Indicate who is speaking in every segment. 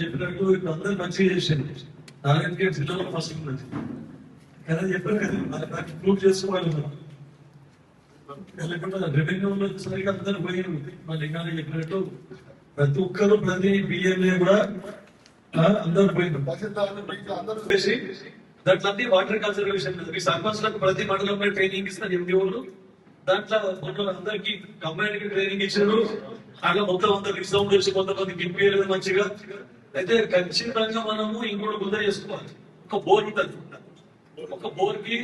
Speaker 1: చెప్పినట్టు ఇప్పుడు అందరూ మంచిగా చేసింది. నారాయణ జిల్లాలో ఫస్ట్ ఉన్నది కదా చెప్పారు కదా, దాన్ని ప్రూవ్ చేసుకోవాలి మనం. లేకుండా రెవెన్యూ సరిగ్గా అందరూ పోయింది. మా లింగాన్ని చెప్పినట్టు ప్రతి ఒక్కరు ప్రతి బిఎల్ఏ కూడా అందరూ పోయింది. దాంట్లో అన్ని వాటర్ కన్సర్వేషన్ సర్పంచ్లకు ప్రతి మండలంలో ట్రైనింగ్ ఇస్తారు ఎండిఓలు. దాంట్లో అందరికి కంబైన్డ్ ట్రైనింగ్ ఇచ్చారు. అలా మొత్తం అందరు రిజర్వ్ చేసి కొంతమంది గిప్పియలేదు మంచిగా. అయితే ఖచ్చితంగా మనము ఇంకోటి గుర్తు చేసుకోవాలి. ఒక బోర్ ఉంటుంది, ఒక బోర్ కి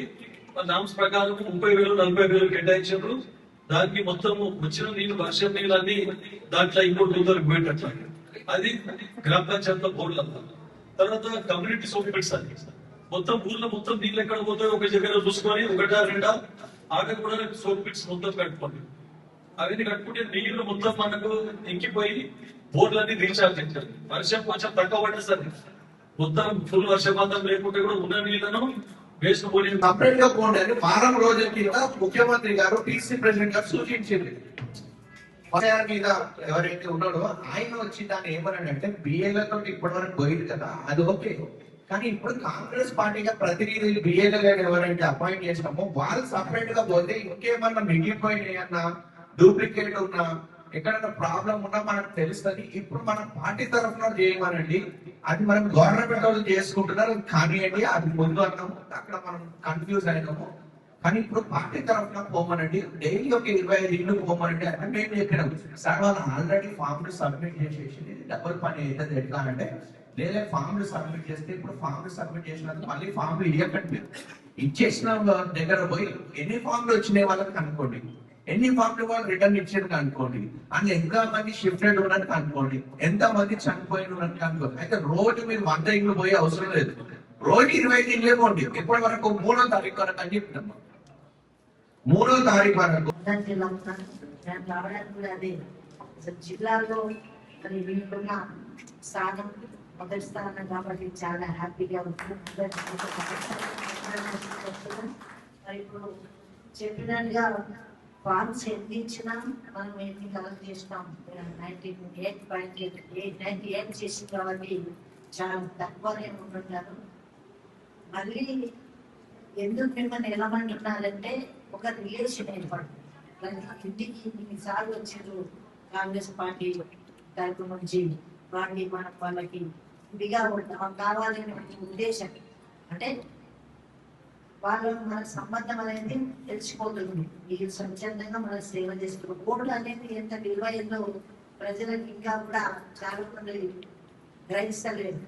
Speaker 1: నామ్స్ ప్రకారం 30,000 40,000 కేటాయించారు. దానికి మొత్తం వచ్చిన నీళ్ళు వర్షం నీళ్ళు అన్ని దాంట్లో ఇంకోటి గుంతలకు పోయేటట్ల అది గ్రామ పంచాయతీలో బోర్డు. తర్వాత కమ్యూనిటీ సోప్ పిట్స్ అని మొత్తం ఊర్లో మొత్తం నీళ్ళు ఎక్కడ పోతాయో ఒక దగ్గర చూసుకొని 1 2 ఆడ కూడా సోప్ పిట్స్ మొత్తం కట్టుకోండి. అవన్నీ కట్టుకుంటే నీళ్లు మొత్తం మనకు ఇంకిపోయి బోర్లన్నీ రీఛార్జ్ అవుతాయి. వర్షం కొంచెం తక్కువ పడ్డా సరే మొత్తం ఫుల్ వర్షపాతం లేకుంటే కూడా ఉన్న నీళ్లను వేస్ట్ పోనీ
Speaker 2: సపరేట్ గా పోండి అని వారం రోజుల కింద ముఖ్యమంత్రి గారు టీసీ ప్రెసిడెంట్ గారు సూచించింది. మీద ఎవరైతే ఉన్నాడో ఆయన వచ్చి దాన్ని ఏమన్నాడంటే బిఏలతో ఇప్పటి వరకు పోయింది కదా, అది ఓకే. కానీ ఇప్పుడు కాంగ్రెస్ పార్టీగా ప్రతినిధులు బిఏలు ఎవరైతే అపాయింట్ చేసినామో వాళ్ళు సపరేట్ గా పోతే ఇంకేమన్నా మిగిలిపోయినాయన్నా డూప్లికేట్ ఉన్నా ఎక్కడైనా ప్రాబ్లం ఉన్నా మనకు తెలుస్తుంది. ఇప్పుడు మనం పార్టీ తరఫున చేయమనండి, అది మనం గవర్నమెంట్ వాళ్ళు చేసుకుంటున్నారు కానివ్వండి, అది ముందు అన్నాము అక్కడ మనం కన్ఫ్యూజ్ అయినాము. కానీ ఇప్పుడు పార్టీ తరఫున పోమనండి, డైలీ ఒక 25 ఇళ్ళు పోమనండి అంటే మేము చెప్పినాం. సార్ వాళ్ళు ఆల్రెడీ ఫామ్లు సబ్మిట్ చేసేసి డబుల్ పని అవుతుంది. ఎట్లా అంటే లేదా ఫామ్లు సబ్మిట్ చేస్తే ఇప్పుడు ఫామ్లు సబ్మిట్ చేసినందుకు మళ్ళీ ఫామ్లు ఇవ్వకండి, ఇచ్చేసిన దగ్గర పోయి ఎన్ని ఫామ్లు వచ్చినాయి వాళ్ళకి కనుక్కోండి, ఎన్ని ఫామ్లు వాళ్ళు రిటర్న్ ఇచ్చారు కనుక్కోండి, అందులో ఎంత మంది షిఫ్టెడ్ ఉన్నట్టు కనుక్కోండి, ఎంత మంది చనిపోయిన ఉన్నట్టు కనుక్కోండి. అయితే రోజు మీరు 100 ఇళ్ళు పోయే అవసరం లేదు, రోజు 25 ఇళ్ళే పోండి. ఇప్పటి వరకు 3వ తారీఖు వరకు అని చెప్తున్నాం. 3వ తారీఖు వరకు
Speaker 3: జిల్లాలో వీళ్ళున్న స్థానం మొదటి స్థానం కాబట్టి చాలా హ్యాపీగా ఉంది. ఇప్పుడు చెప్పినట్టుగా ఫార్మ్స్ ఎన్ని ఇచ్చినా మనం ఎన్ని కలెక్ట్ చేసినాం 98 చేసి కాబట్టి చాలా తక్కువనే ఉంటున్నారు. మళ్ళీ ఎందుకు మిమ్మల్ని నిలబడుతున్నారంటే ఒక రిలేషన్ ఏర్పడు. ఇంటికి ఇన్నిసార్లు వచ్చారు కాంగ్రెస్ పార్టీ తరపు నుంచి వాళ్ళకి ఇదిగా కావాలనే ఉద్దేశం. అంటే వాళ్ళు మన సంబంధం అనేది తెలిసిపోతుంది. వీళ్ళు స్వచ్ఛందంగా మన సేవ చేస్తున్నారు. ఓట్లు అనేది ఎంత విలువైందో ప్రజలకు ఇంకా కూడా చాలా మంది గ్రహిస్తలేదు.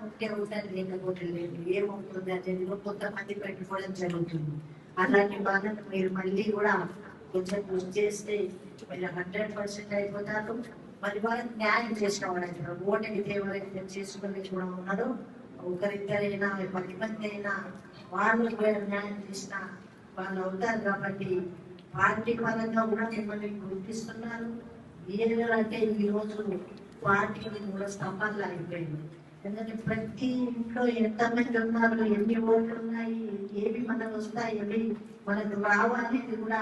Speaker 3: ముఖ్య ఉంటుంది లేకపోతే లేదు, ఏమవుతుంది అనేది కొంతమంది పెట్టుకోవడం జరుగుతుంది. అలాంటి బాధను మీరు మళ్ళీ కూడా కొంచెం కృషి చేస్తే మీరు 100% అయిపోతారు. మరి వాళ్ళకి న్యాయం చేసిన వాళ్ళు అవుతారు. ఓటుకి ఎవరైతే చేసుకుని కూడా ఉన్నారో ఒకరిద్దరైనా 10 మంది అయినా వాళ్ళకి న్యాయం చేసిన వాళ్ళు అవుతారు. కాబట్టి పార్టీ పరంగా కూడా మిమ్మల్ని గుర్తిస్తున్నారు. అంటే ఈ రోజు పార్టీ 3 స్తంభాలు అయిపోయింది. ఎందుకంటే ప్రతి ఇంట్లో ఎంతమంది ఉన్నారు, ఎన్ని ఓట్లు ఉన్నాయి, ఏవి మనకు వస్తాయి, ఏవి మనకు రావనేది కూడా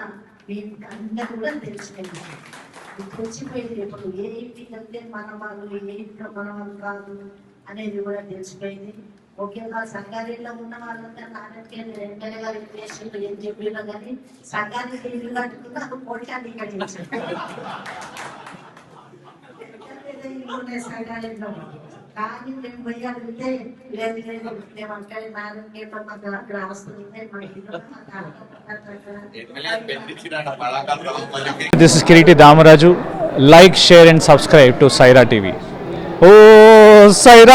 Speaker 3: మీకు అందరూ కూడా తెలిసిపోయింది. తెలిసిపోయింది ఎప్పుడు ఏ ఇంటికి వెళ్తే మన వాళ్ళు, ఏ ఇంట్లో మన వాళ్ళు కాదు అనేది కూడా తెలిసిపోయింది. ముఖ్యంగా సంగారెడ్డిలో ఉన్న వాళ్ళంతా నాన్నకి వెంటనే గారి పేషెంట్ ఏం చెప్పినా కానీ సంగారెడ్డి ఇల్లు కట్టుకున్నా కోటాన్ని కట్టించారు. సంగారెడ్డిలో కానీ మేము పోయి అడిగితే లేదు లేదు మేము అక్కడ మేడం అక్కడ వస్తుంది.
Speaker 4: This is Kiriti Damaraju. Like, share and subscribe to Saira TV. Oh, Saira!